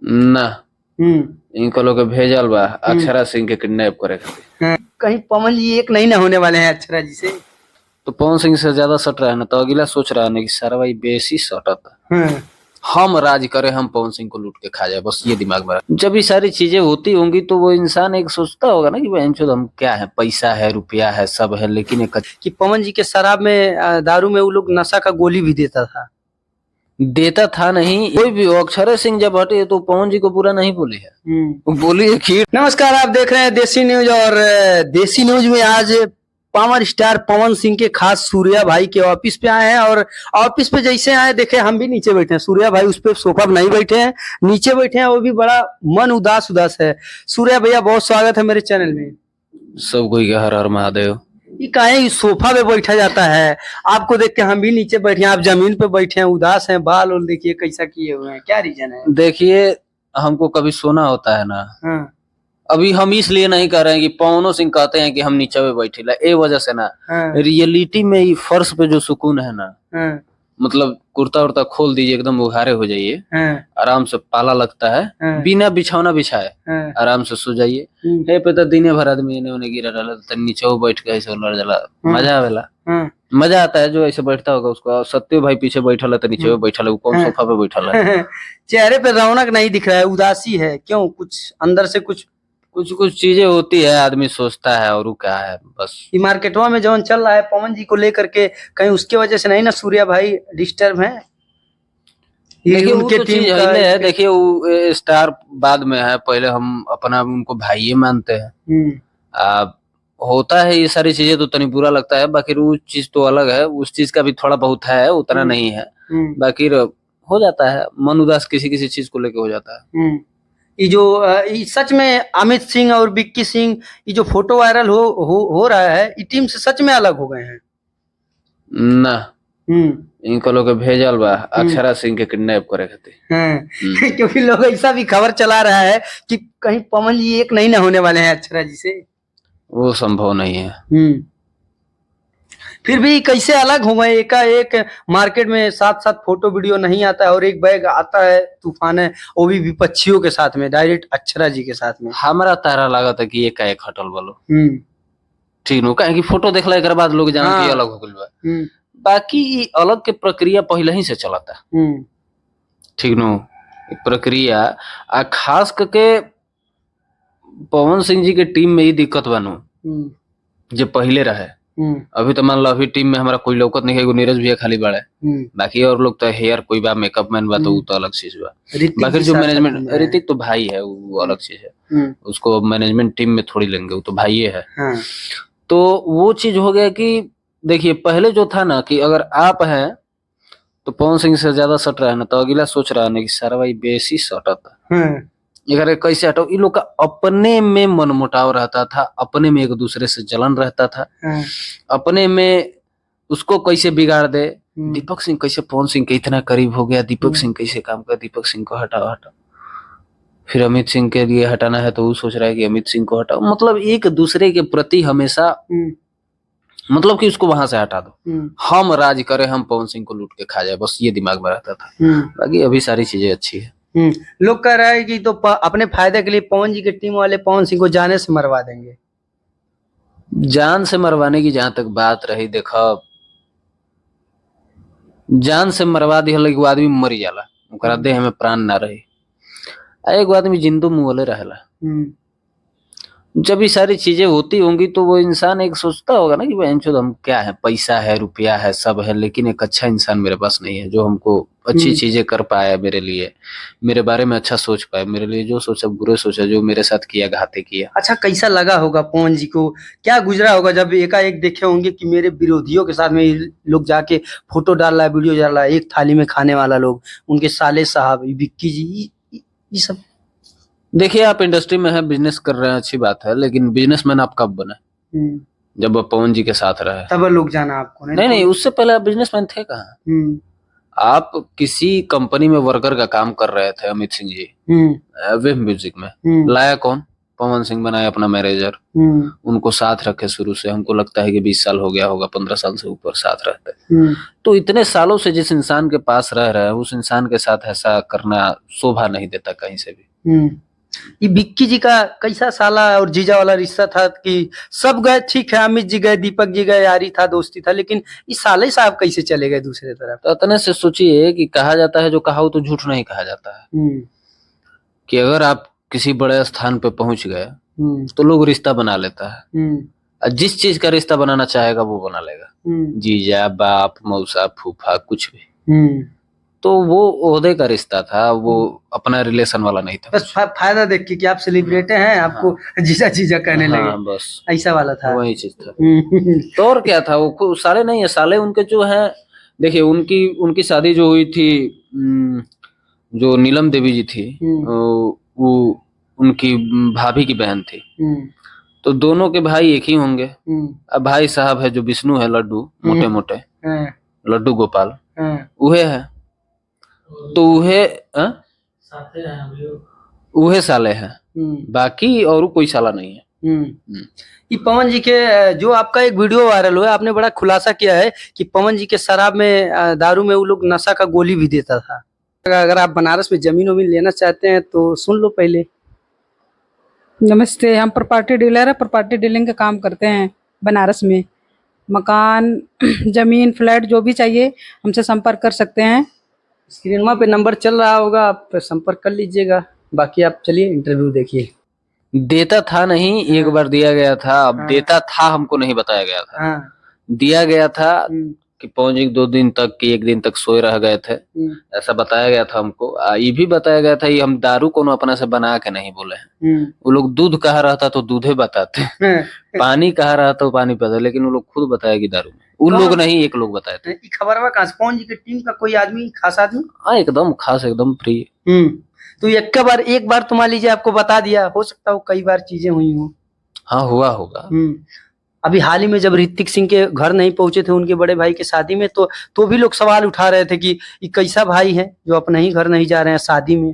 ना इनको लोग के भेजल बा हम्म। अक्षरा सिंह के किडनैप करे खातिर। हाँ, कहीं पवन जी एक नहीं ना होने वाले हैं अक्षरा जी से। तो पवन सिंह से ज्यादा सट रहा है ना, तो अगला सोच रहा है ना कि सारा भाई बेसी सटता, हाँ, हम राज करें, हम पवन सिंह को लूट के खा जाए, बस ये दिमाग में जब ये सारी चीजें होती होंगी तो वो इंसान एक सोचता होगा ना कि बहनचोद हम क्या है, पैसा है, रुपया है, सब है, लेकिन एक कि पवन जी के शराब में दारू में वो लोग नशा का गोली भी देता था। देता था नहीं, कोई भी हो, अक्षरा सिंह जब हटे तो पवन जी को पूरा नहीं बोली है, वो बोली है खीर। नमस्कार, आप देख रहे हैं देसी न्यूज और देसी न्यूज में आज पावर स्टार पवन सिंह के खास सूर्या भाई के ऑफिस पे आए हैं। और ऑफिस पे जैसे आए देखे हम भी नीचे बैठे हैं, सूर्या भाई उस पे सोफा पे नहीं बैठे हैं, नीचे बैठे हैं, वो भी बड़ा मन उदास उदास है। सूर्या भैया बहुत स्वागत है मेरे चैनल में। सब कोई हर हर महादेव। ये काहे सोफा पे बैठा जाता है, आपको देख के हम भी नीचे बैठे हैं, आप जमीन पे बैठे हैं, उदास हैं, बाल और देखिए कैसा किए हुए हैं, क्या रीजन है? देखिए, हमको कभी सोना होता है ना, हाँ, अभी हम इसलिए नहीं कर रहे हैं कि पवनो सिंह कहते हैं कि हम नीचे में बैठे ला, ए वजह से ना, हाँ, रियलिटी में ये फर्श पे जो सुकून है ना, हाँ, मतलब कुर्ता उर्ता खोल दीजिए, एकदम उघारे हो जाइए, हाँ, आराम से पाला लगता है, हाँ, बिना बिछौना बिछाए हाँ, आराम से सो जाइए। हे पे तो दिने भर आदमी इन्हें उन्हें गिरा रहला, तो नीचे वो बैठ के ऐसे लड़ जाला, मजा आवेला, हाँ, मजा आता है जो ऐसे बैठता होगा उसको। और सत्य भाई पीछे बैठल है तो नीचे वो बैठल है, वो कौन सोफा पे बैठल है? चेहरे पे रौनक नहीं दिख रहा है, उदासी है, क्यों? कुछ अंदर से कुछ कुछ कुछ चीजें होती है, आदमी सोचता है, और वो क्या है बस। ये मार्केटवा में जौन चल रहा है पवन जी को लेकर के, कहीं उसके वजह से नहीं ना सूर्या भाई डिस्टर्ब है? ये देखिए वो उनके तो टीम चीज का है, देखिए वो स्टार बाद में है, पहले हम अपना उनको भाई मानते हैं। अब होता है ये सारी चीजें, तो तनी बुरा लगता है, बाकी वो चीज तो अलग है, उस चीज का भी थोड़ा बहुत है, उतना नहीं है, बाकी हो जाता है मन उदास, किसी किसी चीज को लेके हो जाता है। ये जो ये सच में अमित सिंह और विक्की सिंह, ये जो फोटो वायरल हो रहा है, ये टीम से सच में अलग हो गए हैं? ना इनको लोग के भेजल बा अक्षरा सिंह के किडनैप करे खातिर। हाँ। क्योंकि लोग ऐसा भी खबर चला रहा है कि कहीं पवन जी एक नहीं ना होने वाले हैं अक्षरा जी से। वो संभव नहीं है। फिर भी कैसे अलग हो गए एकाएक? मार्केट में साथ साथ फोटो वीडियो नहीं आता है और एक बैग आता है तूफान है, वो भी विपक्षियों के साथ में, डायरेक्ट अक्षरा जी के साथ में। हमारा तारा लगा था कि एक हटल वालो ठीक नु, काहे कि फोटो देखला एक बाद लोग जान के अलग हो गइल बा, बाकी ई अलग के प्रक्रिया पहले ही से चलता, ठीक नु, प्रक्रिया। आ खास करके पवन सिंह जी के टीम में ही दिक्कत बानू, जो पहले रहे, अभी तो मान लो अभी टीम में हमारा कोई लौकत नहीं है, एगो नीरज भैया खाली बड़ा है, बाकी और लोग तो हेयर कोई बा, मेकअप मैन बा, तो वो तो अलग चीज बा। बाकी जो मैनेजमेंट, ऋतिक तो भाई है, वो अलग चीज है, उसको मैनेजमेंट टीम में थोड़ी लेंगे, वो तो भाई है। तो वो चीज हो गया कि देखिए पहले जो था ना कि अगर आप हैं तो पवन सिंह से ज्यादा सट रहा है ना, तो अगला सोच रहा है ना कि सारा भाई बेसी सटता, अगर कैसे हटाओ। इन लोग का अपने में मनमुटाव रहता था, अपने में एक दूसरे से जलन रहता था, अपने में उसको कैसे बिगाड़ दे, दीपक सिंह कैसे पवन सिंह के इतना करीब हो गया, दीपक सिंह कैसे काम कर, दीपक सिंह को हटाओ हटाओ, फिर अमित सिंह के लिए हटाना है तो वो सोच रहा है कि अमित सिंह को हटाओ, मतलब एक दूसरे के प्रति हमेशा, मतलब कि उसको वहां से हटा दो, हम राज करें, हम पवन सिंह को लूट के खा जाए, बस ये दिमाग में रहता था। बाकी अभी सारी चीजें अच्छी है। लोग कह रहा है कि तो अपने फायदे के लिए पवन जी के टीम वाले पवन सिंह को जाने से मरवा देंगे। जान से मरवाने की जहां तक बात रही, देखो जान से मरवा दी वो आदमी मर जाला, ओकरा देह में प्राण ना रही, एगो आदमी जिंदू मुँहले रहेला। जब ये सारी चीजें होती होंगी तो वो इंसान एक सोचता होगा ना कि बहनचोद हम क्या है, पैसा है, रुपया है, सब है, लेकिन एक अच्छा इंसान मेरे पास नहीं है जो हमको अच्छी चीजें कर पाया, मेरे लिए, मेरे बारे में अच्छा सोच पाए, मेरे लिए जो सोचा बुरे सोचा, जो मेरे साथ किया घाते किया। अच्छा, कैसा लगा होगा पवन जी को, क्या गुजरा होगा जब एकाएक देखे होंगे कि मेरे विरोधियों के साथ में लोग जाके फोटो डाल रहा है, वीडियो डाल रहा है, एक थाली में खाने वाला लोग, उनके साले साहब विक्की जी, ये सब। देखिए आप इंडस्ट्री में है, बिजनेस कर रहे हैं, अच्छी बात है, लेकिन बिजनेसमैन आप कब बने? जब आप पवन जी के साथ रहे तब लोग जाना आपको? नहीं, उससे पहले आप बिजनेसमैन थे कहाँ? आप किसी कंपनी में वर्कर का काम कर रहे थे, अमित सिंह जी, वेब म्यूजिक में, लाया कौन? पवन सिंह बनाए अपना मैनेजर, उनको साथ रखे शुरू से। हमको लगता है कि 20 साल हो गया होगा, 15 साल से ऊपर साथ रहते। तो इतने सालों से जिस इंसान के पास रह रहे हैं, उस इंसान के साथ ऐसा करना शोभा नहीं देता कहीं से भी। ये विक्की जी का कैसा साला और जीजा वाला रिश्ता था कि सब गए, ठीक है, अमित जी गए, दीपक जी गए, यारी था, दोस्ती था, लेकिन इस साले साहब कैसे चले गए दूसरे तरफ? तो इतने से सोचिए कि कहा जाता है जो कहा हो तो झूठ नहीं कहा जाता है, कि अगर आप किसी बड़े स्थान पे पहुंच गए तो लोग रिश्ता बना लेता है, और जिस चीज का रिश्ता बनाना चाहेगा वो बना लेगा, जीजा, बाप, मौसा, फूफा, कुछ भी। तो वो ओहदे का रिश्ता था, वो अपना रिलेशन वाला नहीं था। बस फायदा देख के कि आप सेलिब्रिटी हैं, आपको जीजा जीजा कहने लगे, बस ऐसा वाला था, वही चीज था। तो और क्या था, वो साले नहीं है, साले उनके जो है, देखिए उनकी शादी जो हुई थी, जो नीलम देवी जी थी, वो उनकी भाभी की बहन थी। तो दोनों के भाई एक ही होंगे। अब भाई साहब है जो विष्णु है, लड्डू, मोटे मोटे लड्डू गोपाल, उहे है। तो उहे साले हैं, बाकी और कोई साला नहीं है। ये पवन जी के जो आपका एक वीडियो वायरल हुआ, आपने बड़ा खुलासा किया है कि पवन जी के शराब में, दारू में वो लोग नशा का गोली भी देता था। अगर आप बनारस में जमीन वमीन लेना चाहते हैं तो सुन लो पहले। नमस्ते, हम प्रॉपर्टी डीलर है, प्रॉपर्टी डीलिंग का काम करते हैं बनारस में। मकान, जमीन, फ्लैट जो भी चाहिए हमसे संपर्क कर सकते हैं। स्क्रीन पे नंबर चल रहा होगा, आप संपर्क कर लीजिएगा। बाकी आप चलिए इंटरव्यू देखिए। देता था नहीं, एक बार दिया गया था। अब देता था हमको नहीं बताया गया था, दिया गया था कि पवन जी 2 दिन तक कि 1 दिन तक सोए रह गए थे, ऐसा बताया गया था हमको। ये भी बताया गया था, ये हम दारू को अपना से बना के नहीं बोले हैं। वो लोग दूध कहा रहता तो दूधे बताते, पानी कहा रहा तो पानी पता, लेकिन वो लोग खुद बताया कि दारू में। उन लोग नहीं, एक लोग बताए थे। खबर कहाँ से? पवन जी की टीम का कोई आदमी, खास आदमी? हाँ, एकदम खास, एकदम फ्री। तो एक बार तो मान लीजिए आपको बता दिया, हो सकता हो कई बार चीजें हुई हो। हाँ, हुआ होगा। अभी हाल ही में जब ऋतिक सिंह के घर नहीं पहुंचे थे उनके बड़े भाई की शादी में, तो भी लोग सवाल उठा रहे थे कि ये कैसा भाई है जो अपने ही घर नहीं जा रहे हैं शादी में।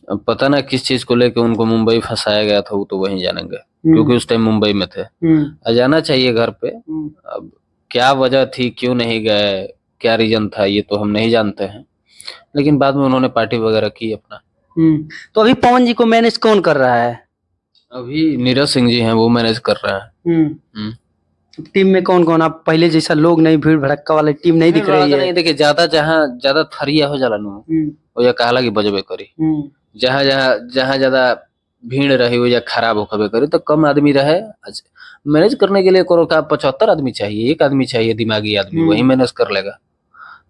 अब पता ना किस चीज को लेकर उनको मुंबई फंसाया गया था, वो तो वहीं जानेंगे, क्योंकि उस टाइम मुंबई में थे। जाना चाहिए घर पे। अब क्या वजह थी, क्यों नहीं गए, क्या रीजन था, ये तो हम नहीं जानते हैं, लेकिन बाद में उन्होंने पार्टी वगैरह की अपना। तो अभी पवन जी को मैनेज कौन कर रहा है? अभी नीरज सिंह जी हैं, वो मैनेज कर रहा है। टीम में कौन कौन? आप पहले जैसा लोग नहीं, भीड़ भड़क्का वाली टीम नहीं दिख रही है। नहीं, देखिए ज्यादा थरिया हो जाला नु, वो या कहला कि बजबे करी। जहाँ ज्यादा भीड़ रही हो या खराब होकबे करे, तो कम आदमी रहे। मैनेज करने के लिए करो का 75 आदमी चाहिए, 1 आदमी चाहिए दिमागी आदमी, वही मैनेज कर लेगा।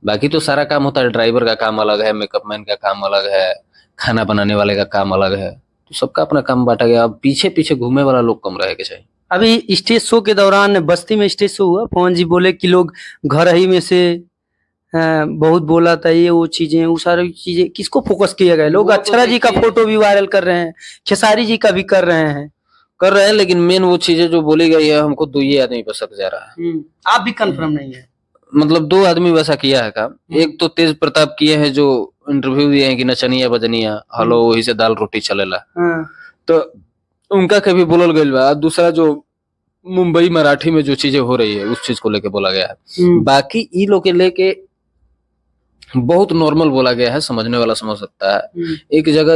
बाकी तो सारा काम होता है, ड्राइवर का काम अलग है, मेकअप मैन का काम अलग है, खाना बनाने वाले का काम अलग है, तो सबका अपना काम बांटा गया। अब पीछे पीछे घूमने वाला लोग कम रहेगा चाहिए। अभी स्टेज शो के दौरान बस्ती में स्टेज शो हुआ, पवन जी बोले कि लोग घर ही में से बहुत बोला था, ये वो चीजें, वो सारी चीजें किसको फोकस किया गया? लोग अक्षरा जी का फोटो भी वायरल कर रहे हैं, खेसारी जी का भी कर रहे हैं, लेकिन मेन वो चीजें जो बोली गई है, हमको 2 ही आदमी पर शक जा रहा है। आप भी कंफर्म नहीं है? मतलब 2 आदमी वैसा किया है काम। एक तो तेज प्रताप किए हैं, जो इंटरव्यू दिए हैं कि नचनिया बजनिया हलो वही से दाल रोटी चलेला, तो उनका कभी बोलल गइल बा। दूसरा जो मुंबई मराठी में जो चीजें हो रही है, उस चीज को लेके बोला गया है। बाकी ई लोग के लेके बहुत नॉर्मल बोला गया है, समझने वाला समझ सकता है। एक जगह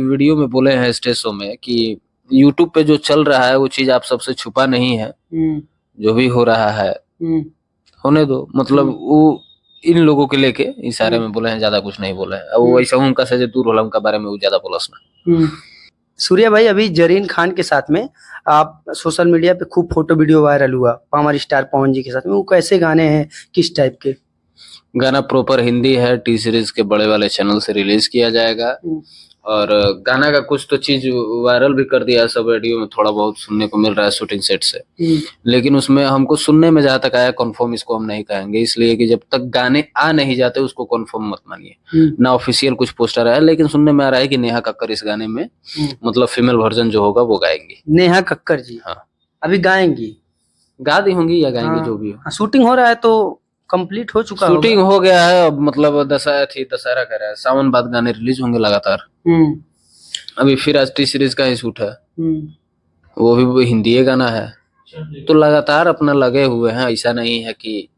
वीडियो में बोले हैं स्टेज शो में कि यूट्यूब पे जो चल रहा है वो चीज आप सबसे छुपा नहीं है, जो भी हो रहा है होने दो। मतलब वो इन लोगों के लेके इशारे में बोले हैं, ज्यादा कुछ नहीं बोले हैं। वो ऐसा उनका से दूर होला, उनका बारे में वो ज्यादा बोलस ना। सूर्या भाई, अभी जरीन खान के साथ में आप सोशल मीडिया पे खूब फोटो वीडियो वायरल हुआ, पावर स्टार पवन जी के साथ में। वो कैसे गाने हैं, किस टाइप के? गाना प्रॉपर हिंदी है, टी सीरीज के बड़े वाले चैनल से रिलीज किया जाएगा। और गाना का कुछ तो चीज वायरल भी कर दिया, सब रेडियो में थोड़ा बहुत सुनने को मिल रहा है शूटिंग सेट से। लेकिन उसमें हमको सुनने में जहां तक आया, कंफर्म इसको हम नहीं कहेंगे, इसलिए कि जब तक गाने आ नहीं जाते उसको कंफर्म मत मानिए। ना ऑफिशियल कुछ पोस्टर आया, लेकिन सुनने में आ रहा है कि नेहा कक्कर इस गाने में मतलब फीमेल वर्जन जो होगा वो गाएंगी। नेहा कक्कर जी? हाँ, अभी गाएंगी, गा दी होंगी या गाएंगी, जो भी हो। शूटिंग हो रहा है तो कंप्लीट हो चुका, शूटिंग हो गया है। अब मतलब दशहरा कर रहा है, सावन बाद गाने रिलीज होंगे लगातार। अभी फिर आज टी सीरीज का ही शूट है। वो भी हिंदी गाना है, तो लगातार अपना लगे हुए हैं, ऐसा नहीं है कि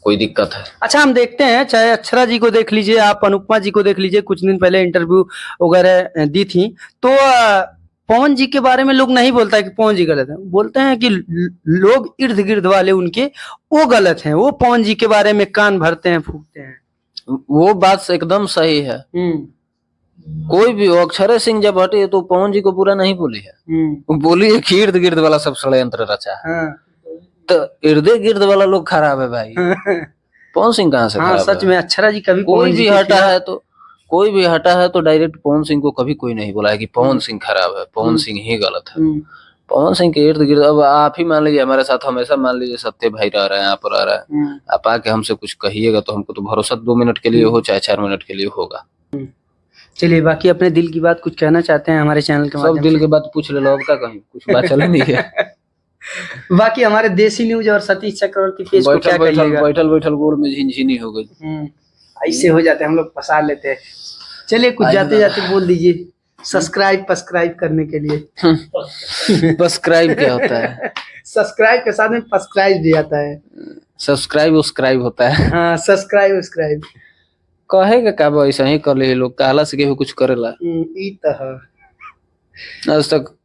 कोई दिक्कत है। अच्छा, हम देखते हैं, चाहे अक्षरा जी को देख लीजिए, आप अनुपमा जी को देख लीजिए, कुछ दिन पहले इंटरव्यू वगैरह दी थी, तो पवन जी के बारे में लोग नहीं बोलता है कि पवन जी गलत है, बोलते हैं कि लोग इर्द गिर्द वाले उनके वो गलत हैं, वो पवन जी के बारे में कान भरते हैं, फूकते हैं। वो बात एकदम सही है। कोई भी हो, अक्षरा सिंह जब हटे तो पवन जी को पूरा नहीं बोली है, वो बोली है कि इर्द गिर्द वाला सब षड्यंत्र रचा है। तो इर्द गिर्द वाला लोग खराब है भाई। पवन सिंह कहाँ से खराब है? सच में अक्षरा जी कभी कोई भी हटा है तो डायरेक्ट पवन सिंह को कभी कोई नहीं बोला है कि पवन सिंह खराब है, पवन सिंह ही गलत है। पवन सिंह के इर्द गिर्द, अब आप ही मान लीजिए हमारे साथ हमेशा मान लीजिए सत्य भाई रह रहे हैं, यहाँ पर रह रहा है, आप आके हमसे कुछ कहिएगा तो हमको तो भरोसा 2 मिनट के लिए हो चाहे 4 मिनट के लिए होगा। चलिए, बाकी अपने दिल की बात कुछ कहना चाहते हैं हमारे चैनल के माध्यम सब दिल की बात पूछ ले लो, अब का कहीं कुछ बात चले नहीं है। बाकी हमारे देसी न्यूज और सतीश चक्रवर्ती पेज को क्या कहिएगा? बैठल गोल में झिनझिनी हो गई। ऐसे हो जाते हैं, हम लोग फंसा लेते हैं। चलिए, कुछ जाते जाते बोल दीजिए सब्सक्राइब करने के लिए। सब्सक्राइब क्या होता है? सब्सक्राइब के साथ में सब्सक्राइब भी आता है। सब्सक्राइब होता है। हाँ, सब्सक्राइब कहेगा का ऐसा ही कर ले लोग, काला से केहू कुछ करेला। आज तक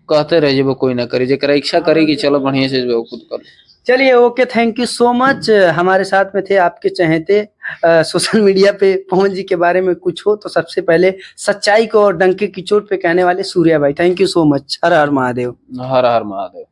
कहते रहे जो वो कोई ना करे, जेकरा इच्छा करेगी चलो बढ़िया से जो खुद कर। चलिए, okay, thank you so much. हमारे साथ में थे आपके चहेते सोशल मीडिया पे पवन जी के बारे में कुछ हो तो सबसे पहले सच्चाई को और डंके की चोट पे कहने वाले सूर्या भाई। Thank you so much. Her her Mahadev. Her her Mahadev.